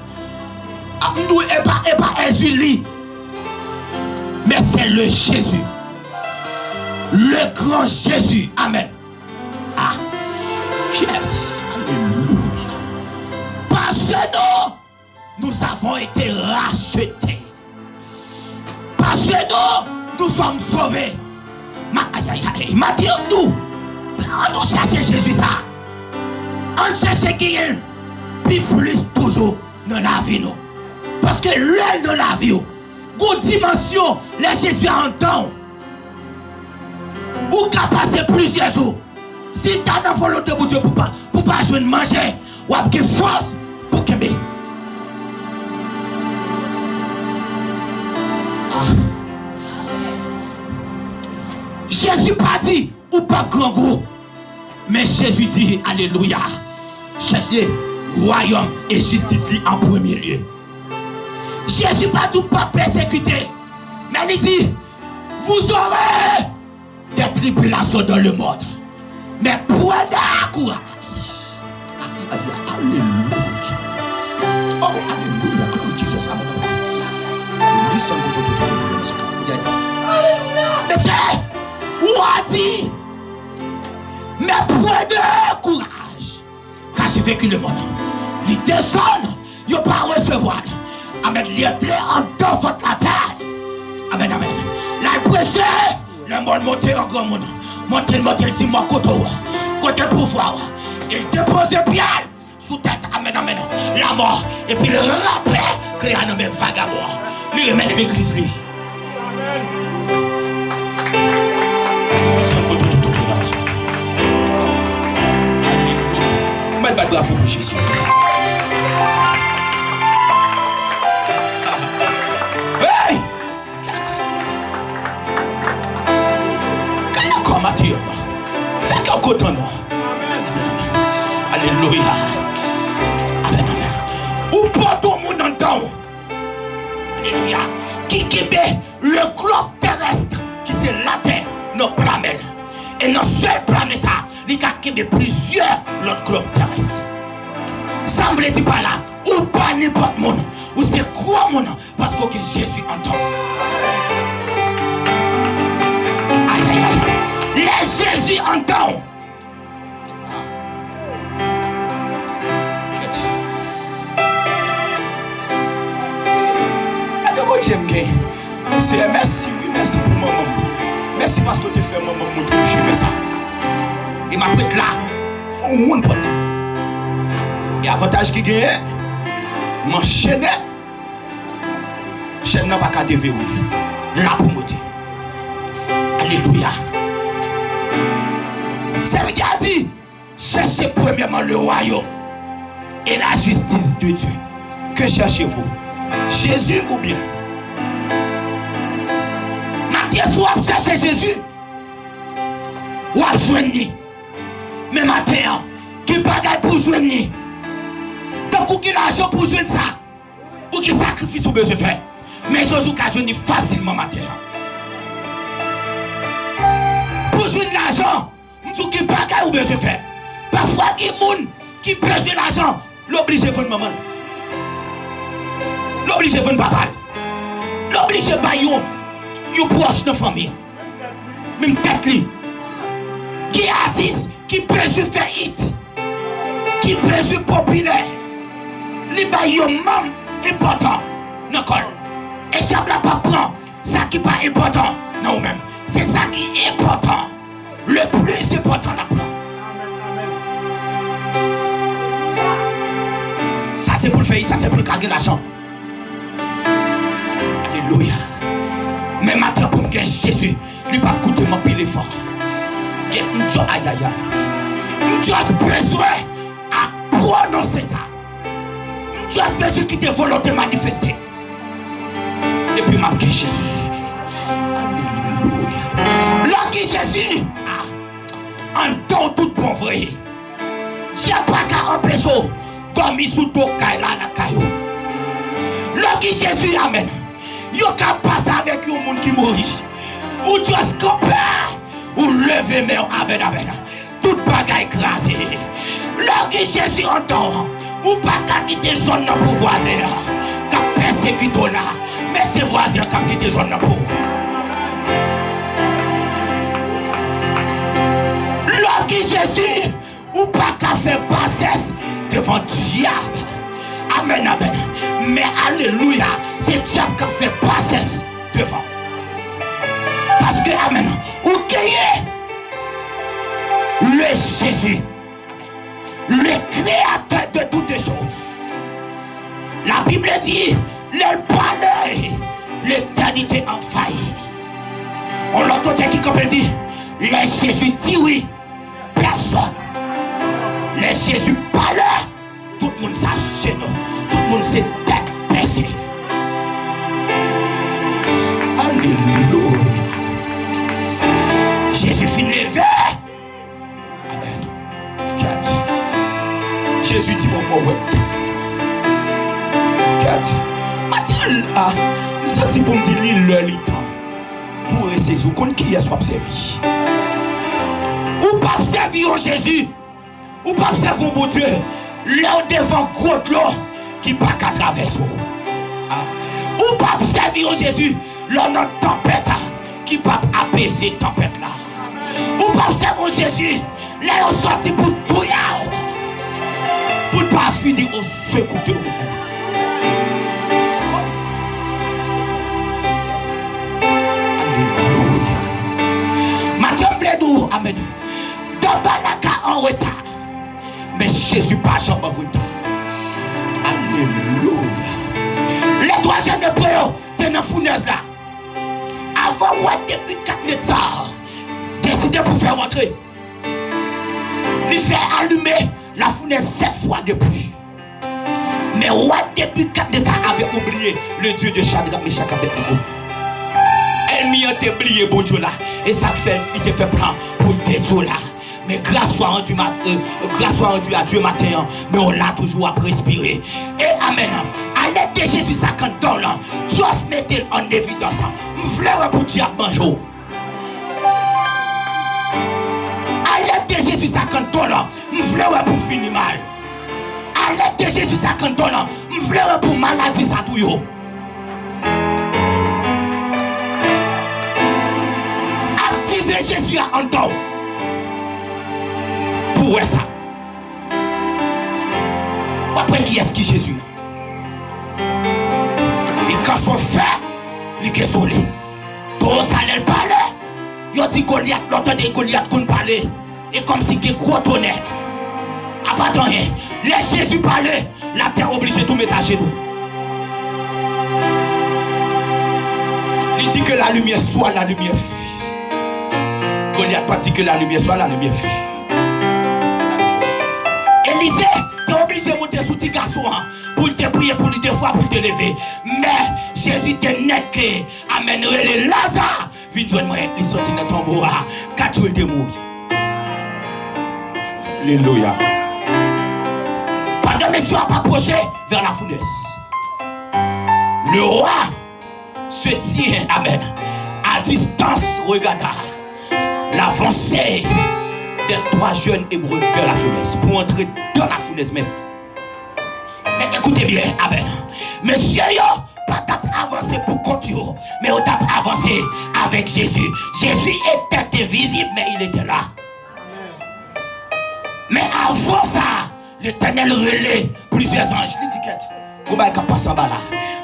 Et pas Ezuli. Mais c'est le Jésus. Le grand Jésus. Amen. Ah. Alléluia. Parce que nous avons été rachetés. Parce que nous sommes sauvés. Il m'a dit nous chercher Jésus ça. On cherche quelqu'un. Puis plus toujours dans la vie nous. Parce que l'aile de la vie, une dimension, les Jésus entend. Ou qu'à passer plusieurs jours. Si tu as la volonté pour Dieu pour pas jouer manger, ou avoir force pour que Jésus pas dit ou pas grand goût. Mais Jésus dit alléluia. Cherchez royaume et justice en premier lieu. Jésus pas dit pas persécuter. Mais il dit vous aurez des tribulations dans le monde. Mais prenez courage. Alléluia. Oh, alléluia. Gloire à Jésus. Mais c'est où a dit mais prenez courage. Car j'ai vécu le monde. Il descend, il ne va pas recevoir. Amen. Il est très en dedans votre la terre. Amen, amen. Là, il prêchait. Le monde montait en grand monde. Monter, dit moi côté pouvoir. Il déposait bien sous tête. Amen, amen. La mort. Et puis le rappelait que il a nommé vagabond. Lui remet de l'église. Mettez pas de bravo pour Jésus. Hey! Comment Mathieu? C'est qu'un coton. Alléluia. Amen, amen. Ou pas tout le monde entend. Alléluia. Qui kébé le globe terrestre. terrestre qui c'est la terre, nos planètes. Et nos seuls planètes, ça, il y a plusieurs autres globes terrestres. Ça ne veut dire pas là, ou pas n'importe monde, ou c'est quoi mon nom, parce que Jésus entend. Aïe aïe aïe. Les Jésus entend. C'est merci, oui, merci pour maman. Merci parce que tu fais maman montrer chez ça. Et ma prête là, faut un monde pote. Et avantage qui gagne, m'enchaîner. Chaîne n'a pas qu'à déverrouiller. Là pour monter. Alléluia. C'est ce qu'il a dit. Cherchez premièrement le royaume et la justice de Dieu. Que cherchez-vous? Jésus ou bien? Matthieu, soit chercher Jésus ou à joindre. Mais matin, qui bagaille pour joindre? Donc, qui l'argent pour joindre ça? Ou qui sacrifice ou besoin faire? Mais Jésus a joindre facilement matin. Pour joindre l'argent, nous qui bagaille ou besoin faire? Parfois, qui moun qui pèse de l'argent, l'oblige de vendre maman. L'oblige de vendre papa. L'oblige de bailler un proche de la famille. Même tête li. Qui artiste, qui peut se faire hit. Qui peut se populaire. Li baille un membre important. Non, col. Et diable n'a pas prend ça qui n'est pas important. Non, même. C'est ça qui est important. Le plus important la prend. Ça c'est pour le faire, ça c'est pour le carguer l'argent. Alléluia. Mais maintenant pour me gagner Jésus, il va coûter mon pile fort. Aïe aïe aïe. Nous avons besoin à prononcer ça. Nous avons besoin qui te volonté manifester. Et puis m'a gagné Jésus. Alléluia. Là qui Jésus en temps tout bon vrai. Dieu pas qu'à empêcher. Dormi sous ton caille là la caillou. Lorsque Jésus amène, yo ka passer avec un monde qui mourit. Ou juste camper, ou lever mais amen amen. Tout bagaille écrasé. Lorsque Jésus entend, ou pas qu'à quitter zone pour voisin, qu'à persécuter là, mais c'est voisin qui quitter zone pour. Lorsque Jésus, ou pas qu'à faire bassesse devant diable. Amen, amen. Mais alléluia, c'est diable qui a fait bassesse devant. Parce que, amen, ou gagnez le Jésus, le créateur de toutes les choses. La Bible dit, le palais, l'éternité en faille. On l'entend qui comme dit, le Jésus dit oui, personne. Les Jésus parle, tout le monde s'achète, tout le monde s'est tête baissée. Alléluia. Jésus finit levé. Amen. Qui a dit? Jésus dit mon mot, ouais. Qui a dit? Mathilde, ça dit pour me dire l'île le temps. Pour essayer, qu'on qui est soit observé. Ou pas observer Jésus. Ou pas observer bon Dieu, là devant gros l'eau qui pas qu'à traverser. Ou pas observer Jésus, là dans tempête qui pas apaiser tempête là. Ou pas observer Jésus, là on sorti pour tout yao. Pour pas finir au secours de vous. Madame Vledou, amen. Dans Banaka en retard. Mais Jésus pas jamais en retard. Alléluia. Les trois jeunes hébreux de la fournaise là. Avant ouais depuis 4 minutes décidé pour faire rentrer. Il fait allumer la fournaise 7 fois depuis. Mais ouais depuis 4 minutes avait oublié le Dieu de Shadrach, Meshach et Abednego. Elle m'y a oublié bon Dieu là. Et ça fait il te fait plan pour détruire là. Mais grâce soit rendue à Dieu matin, mais on l'a toujours à respirer. Et amen. À l'aide de Jésus, ça quand là, Dieu se mettait en évidence. Je voulais pour diable mange. À l'aide de Jésus, ça quand on là, je voulais pour finir mal. À l'aide de Jésus, ça quand on là, je voulais pour maladie, ça tout yo. Activez Jésus en temps. Pour ça. Après, qui est-ce qui Jésus? Et quand son fait, il est désolé. Tout ça, il parle. Il dit Goliath, l'autre de Goliath qu'on parlait. Et comme si il y a gros tonnerre. Attends, laisse Jésus parler. La terre obligée de tout mettre à genoux. Il dit que la lumière soit, la lumière fuit. Goliath pas dit que la lumière soit, la lumière fuit. Élisée, tu es obligé de monter sous tes garçons pour te prier pour lui deux fois pour te lever. Mais Jésus te net que amènerait les Lazare. Viens joindre moi, il sortit dans ton tombeau. Quand tu es mort. Alléluia. Pendant que monsieur a approché vers la fournaise, le roi se tient, amen, à distance, regarda l'avancée des 3 jeunes hébreux vers la fournaise pour entrer dans la fournaise même. Mais écoutez bien, amen. Monsieur, pas avancé pour continuer, mais on t'a avancé avec Jésus. Jésus était invisible, mais il était là. Mais avant ça, l'Éternel relais plusieurs anges. L'étiquette, vous m'avez passé en bas là.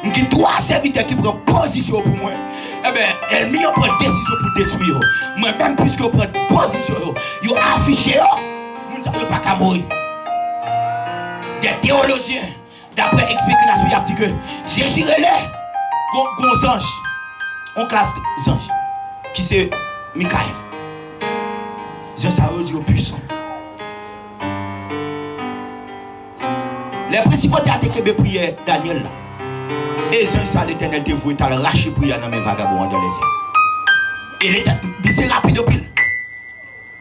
Je dis 3 serviteurs qui prennent position pour moi. Eh bien, elle m'y prend décision pour détruire. Moi-même, puisque vous prenez position, vous affichez, vous ne savez pas qu'à mourir. Des théologiens, d'après explication, il a dit que Jésus relais, les anges, on classe des anges, qui c'est Michael. Les ça veut dire puissant. Les principaux théâtres qui ont prié Daniel là. Et ça, l'Éternel te voit, t'as lâché prière dans mes vagabonds dans les airs. Et l'Éternel, c'est rapide au pile.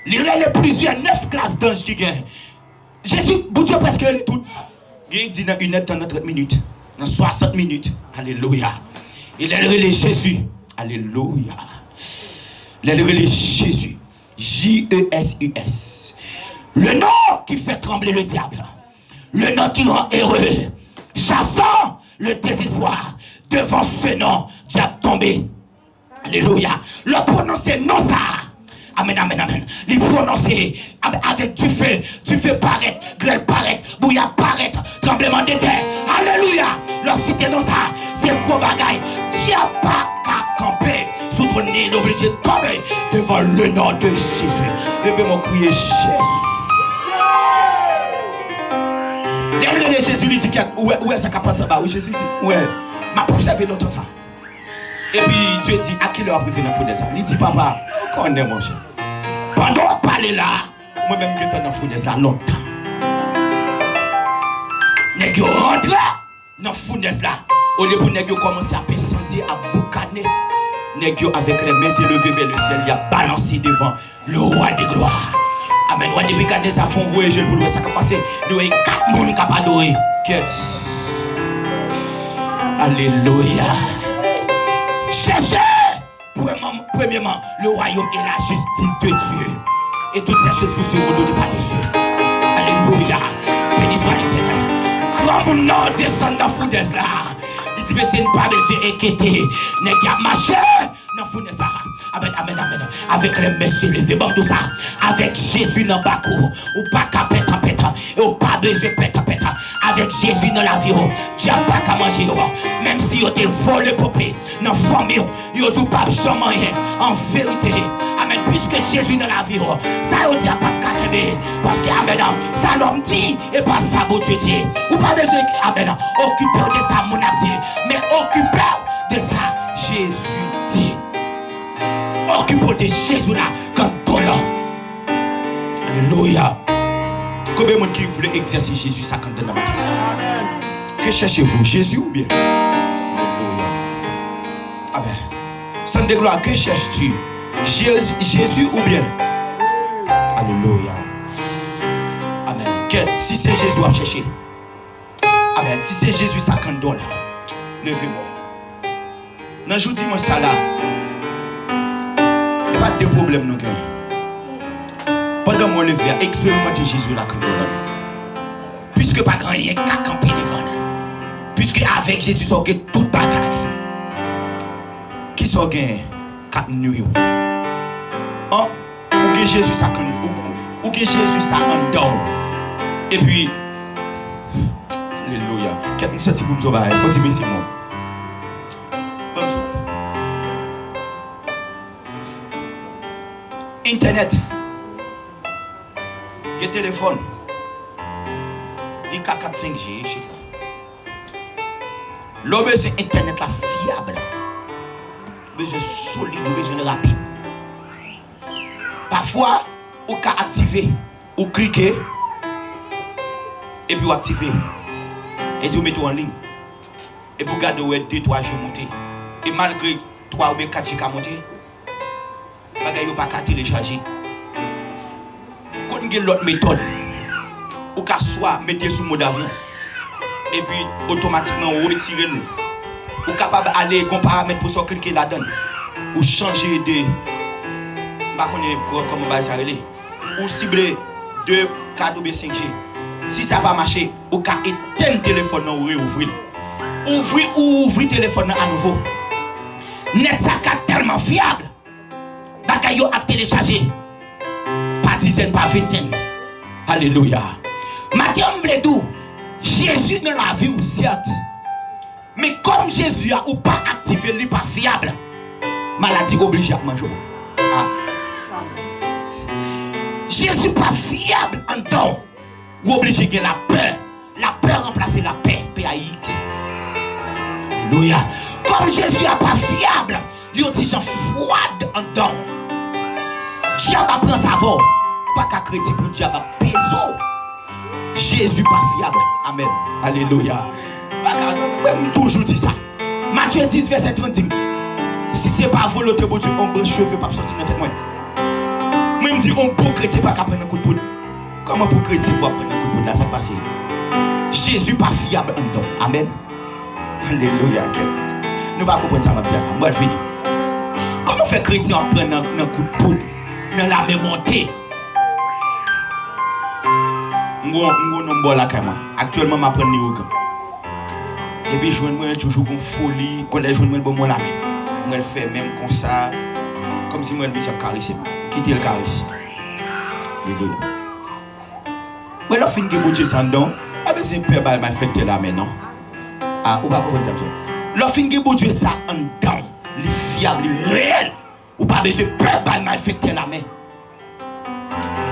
Il y a plusieurs 9 classes d'anges qui gagnent. Jésus, bon Dieu, presque les toutes. Il dit dans 1 heure, dans 30 minutes, dans 60 minutes. Alléluia. Il est relé Jésus. Alléluia. Il est relé Jésus. J-E-S-U-S. Le nom qui fait trembler le diable. Le nom qui rend heureux. Chassant le désespoir. Devant ce nom, diable tombé. Alléluia. Le prononcer non ça. Amen, amen, amen. Les prononcer avec du feu paraître, grêle paraître, bouillard paraître, tremblement de terre. Alléluia. Leur cité dans ça, c'est gros bagaille. Diable pas qu'à camper. Sous ton nez, obligé de tomber devant le nom de Jésus. Levez-moi crier Jésus. Les Jésus lui dit où est-ce qu'il passe là-bas? Jésus dit, ouais, m'a observé longtemps ça. Et puis Dieu dit, à quelle heure après venir fouiller ça? Il dit, papa, on est mon cher. Pendant qu'on parle là, moi-même je suis dans la fournaise ça longtemps. Nèg yo rentre dans la fournaise là. Au lieu pour nèg yo commencer à descendre, à boucaner. Nèg yo avec les mains élevées vers le ciel, il a balancé devant le roi des gloires. Amen. Ou depuis quand ça font voyager pour le ça qui passer, nous avons 4 personnes qui ont adoré. Alléluia. Cherchez premièrement le royaume et la justice de Dieu. Et toutes ces choses vous seront données par les cieux. Alléluia. Béni soit l'Éternel. Grand nom descend dans la fournaise là. Il dit mais c'est pas besoin d'inquiéter. N'est qu'à marcher dans la fournaise là. Amen, amen, amen. Avec les messieurs levés, bon tout ça. Avec Jésus dans le bac, ou pas qu'à péter, et ou pas besoin de péter. Avec Jésus dans la vie, tu n'as pas qu'à manger. Même si tu es volé popé, dans la famille, tu n'as pas jamais rien. En vérité, amen. Puisque Jésus dans la vie, ça ne dit pas qu'à t'aimer. Parce que, amen, ça l'homme dit, et pas ça, bon Dieu dit. Ou pas besoin, amen, occuper de ça, mon abdi. Mais occuper de ça, Jésus dit. Occupez de Jésus là, quand on l'a. Alléluia. Combien de monde qui voulait exercer Jésus ça quand on a matin? Que cherchez-vous, Jésus ou bien? Alléluia. Amen. Sans de gloire, que cherches-tu? Jésus ou bien? Alléluia. Amen. Si c'est Jésus à chercher. Amen. Si c'est Jésus ça quand on l'a. Levez-moi. Non, je vous dis moi ça là. pas de problème nous gagnons. Pendant mon lever, expérimentez Jésus là comme Puisque pas grand rien qu'à camper devant nous. Puisque avec Jésus, ça gagne toute bataille. Qui ça gagne 4 nuits. Oh, ou que Jésus ça ou que Jésus ça en don. Et puis alléluia. Qu'est-ce que c'est pour me sauver? Il faut dire c'est moi. Internet. Le téléphone. Il y a 4 5G, etc. Le besoin internet la fiable. Besoin solide, besoin rapide. Parfois, on peut activer, ou cliquer, et puis on activer. Et puis on met en ligne. Et puis regarder où est 2-3 G monter. Et malgré 3 ou 4 G monter, bagay yo pas qu'à télécharger. Quand on a l'autre méthode, ou qu'à soit mettre sous mode avion et puis automatiquement retirer nous. Ou capable aller comme paramètre pour sortir cliquer là-dedans. Ou changer de pas connaître comment on va ça relé. Ou cibler 2 4 ou 5G. Si ça va marcher, ou qu'à éteindre téléphone ou réouvrir. Ouvrir téléphone à nouveau. Net ça tellement fiable. Bagay yo a téléchargé. Pas dizaine, pas vingtaine. Alléluia. Mathieu m'vledou. Jésus dans la vie ou certes. Mais comme Jésus a ou pas activé, lui pas fiable. Maladie obligée à manger. Ah. Jésus pas fiable en temps. Ou obligé de la peur. La peur remplacer la paix. PAX. Alléluia. Comme Jésus a pas fiable, lui ont dit gens froide en temps. Diable prend sa voix. Pas qu'à crédit pour diable péso. Jésus pas fiable. Amen. Alléluia. Je toujours dit ça. Matthieu 10 verset 30. Si c'est pas volonté pour Dieu, on bon cheveux pas sortir dans tête moi. Moi me dit on beau chrétien pas prendre un coup de poudre. Comment pour chrétien pour prendre un coup de poudre là ça passe. Jésus pas fiable en don. Amen. Alléluia. Nous pas comprendre ça dire. Moi fini. Comment faire chrétien prendre un coup de poudre dans la même montée? Actuellement, je prends les et puis, je vois toujours une folie. Quand je vois bon la main, je fais même comme ça, comme si je me caressé. Quitter le caresse. Mais la fin de Dieu sans don, c'est peur de ma fête de la main, non? Ah, ou pas comprendre ça? La fin de Dieu ça en don, les fiables, les réels, ou pas besoin de peur de ma fête de la main.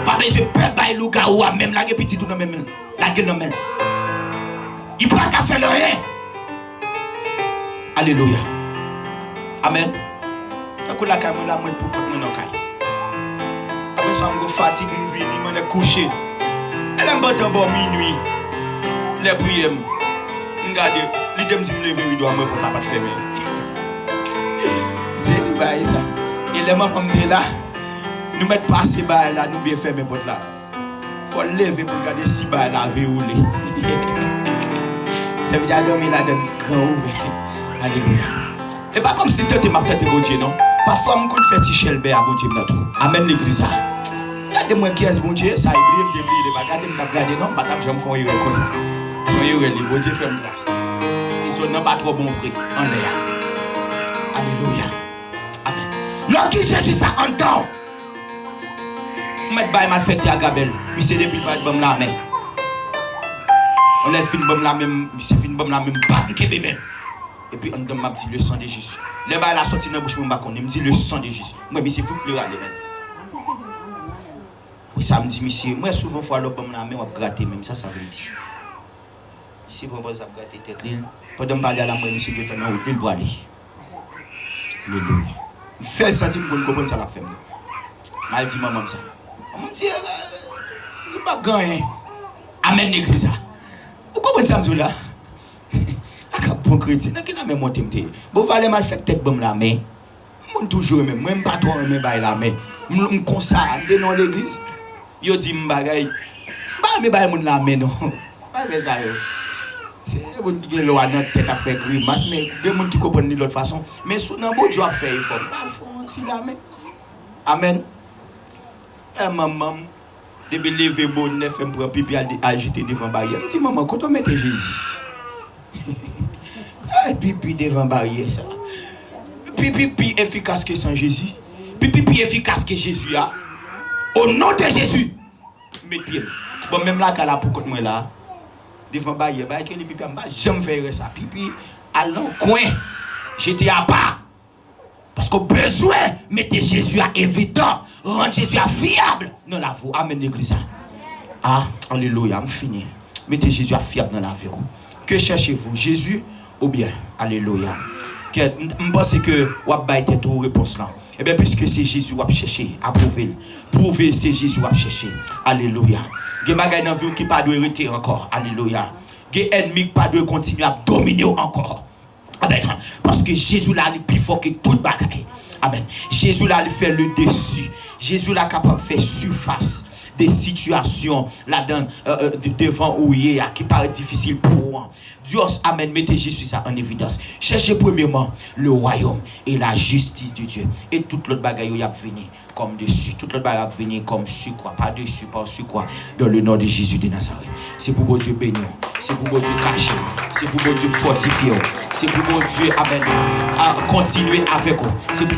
Pas besoin de peur de le gars ou même la petite ou même la gueule non même. Il peut pas faire le rien. Alléluia. Amen. Quand la caméra là moi pour tout mon caille. Après ça me fatigue, me vini, me coucher. Elle aime pas bon minuit. Les prières. Regardez, les deux me lever il doit me pour la pas fermer. C'est pas ça. Et les mamans me là. Nous mettons passer par là, nous bien fermer porte là. Faut lever pour regarder si par là verrouillé. Ça veut dire dormir là dans grand. Alléluia. Et pas comme si tu étais ma tête de Dieu non. Parfois on fait tichel bé à bon Dieu dans tout. Amen l'église ça. Regardez-moi qui est bon Dieu, ça brille de regardez me regarder non, pas j'aime faire erreur comme ça. Son erreur les bon Dieu fait grâce. C'est son non pas trop bon frère en l'air. Alléluia. Amen. Lorsque Jésus ça entend mettre bail mal fait à Gabel, mais c'est depuis pas bam la main. On a fini bam la même, c'est fini bam la même pas kebe même. Et puis on donne m'a dit le sang de Jésus. Les bail la sorti dans bouche moi pas connait, me dit le sang de Jésus. Moi mais c'est vous pleurer aller même. Oui ça me dit monsieur, moi souvent fois le bam la main on gratter même ça veut dire. Si vous ça gratter tête l'île, pendant parler à la moi monsieur qui est dans l'île pour aller. Alléluia. Fais sentir pour comprendre ça la fait. Mal dit maman ça. Maman dit c'est pas gagné. Amen l'église. Vous comprenez ça là? A bon chrétien, n'a qui la même monter. Bon valait mal fait tête bam la main. Moi toujours même pas trop même bail la main. Me comme ça dans l'église. Yo dit m'bagay. Ba me bail mon la main non. Pas faire ça yo. C'est bon qui gagne loi dans tête à faire grimace mais des monde qui comprennent de l'autre façon. Mais sous dans bon Dieu a fait il faut si la main. Amen. Et maman, depuis lever mon neuf, me prend pipi agité devant barrière. Je dis maman, quand on met Jésus. Pipi devant barrière ça. Pipi efficace que sans Jésus. Pipi efficace que Jésus a. Au nom de Jésus. Mettez. Bon même là qu'à la pour contre moi là. Devant barrière, que les pipi en bas, j'aime faire ça. Pipi à l'encoin. J'étais à part. Parce que besoin mettez Jésus à évident, rendre Jésus à fiable dans la vie. Amen l'église. Ah, alléluia, je finis. Mettez Jésus à fiable dans la vie. Que cherchez-vous, Jésus ou bien alléluia. Je pense que vous avez toute réponse là. Et bien puisque c'est Jésus qui va chercher, à prouver. Prouver c'est Jésus qui va chercher. Alléluia. Il y a des choses dans la vie qui ne doivent pas arrêter encore. Alléluia. Il y a des ennemis qui ne doivent pas continuer à dominer encore. Amen. Parce que Jésus là, il est plus fort que toute bagaille. Amen. Jésus là, il fait le dessus. Jésus là, capable de faire surface des situations là-dedans, devant où il y a, qui paraît difficile pour moi. Dieu, amen, mettez Jésus ça en évidence. Cherchez premièrement le royaume et la justice de Dieu. Et toute l'autre bagaille il y a venu comme dessus. Toute l'autre bagaille a venu comme sur quoi. Pas dessus, pas sur quoi. Dans le nom de Jésus de Nazareth. C'est pour bon Dieu béni. C'est pour bon Dieu caché. C'est pour bon Dieu fortifié. C'est pour bon Dieu, amen, à continuer avec vous. C'est pour